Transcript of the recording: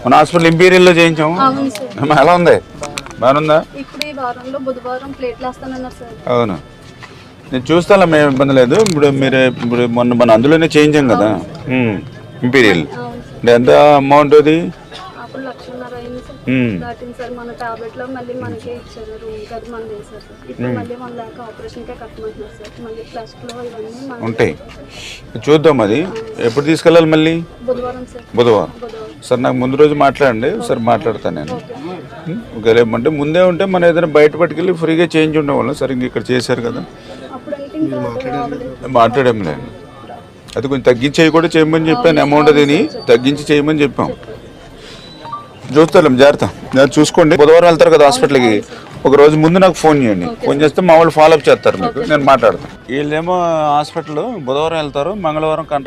మన హాస్పిటల్ ఇంపీరియల్లో చేయించాము. ఎలా ఉంది? బాగుందా? అవును, నేను చూస్తాను, మేము ఇబ్బంది లేదు. ఇప్పుడు మన అందులోనే చేయించాం కదా ఇంపీరియల్. ఎంత అమౌంట్ అది? ఉంటాయి, చూద్దాం. అది ఎప్పుడు తీసుకెళ్ళాలి మళ్ళీ? బుధవారం. సార్ నాకు ముందు రోజు మాట్లాడండి, ఒకసారి మాట్లాడతాను నేను. ఒకవేళ ఏమంటే ముందే ఉంటే మనం ఏదైనా బయట పట్టుకెళ్ళి ఫ్రీగా చేంజ్ ఉండేవాళ్ళం. సరే ఇంక ఇక్కడ చేశారు కదా, మాట్లాడేం లేదు. అది కొంచెం తగ్గించేవి కూడా చేయమని చెప్పాను. అమౌంట్ అదిని తగ్గించి చేయమని చెప్పాం. చూస్తాం, జాగ్రత్త చూసుకోండి. బుధవారం వెళ్తారు కదా హాస్పిటల్కి, ఒక రోజు ముందు నాకు ఫోన్ చేయండి. ఫోన్ చేస్తే మా వాళ్ళు ఫాలోఅప్ చేస్తారు మీకు, నేను మాట్లాడతాను. వీళ్ళేమో హాస్పిటల్ బుధవారం వెళ్తారు, మంగళవారం కాంట్రాక్ట్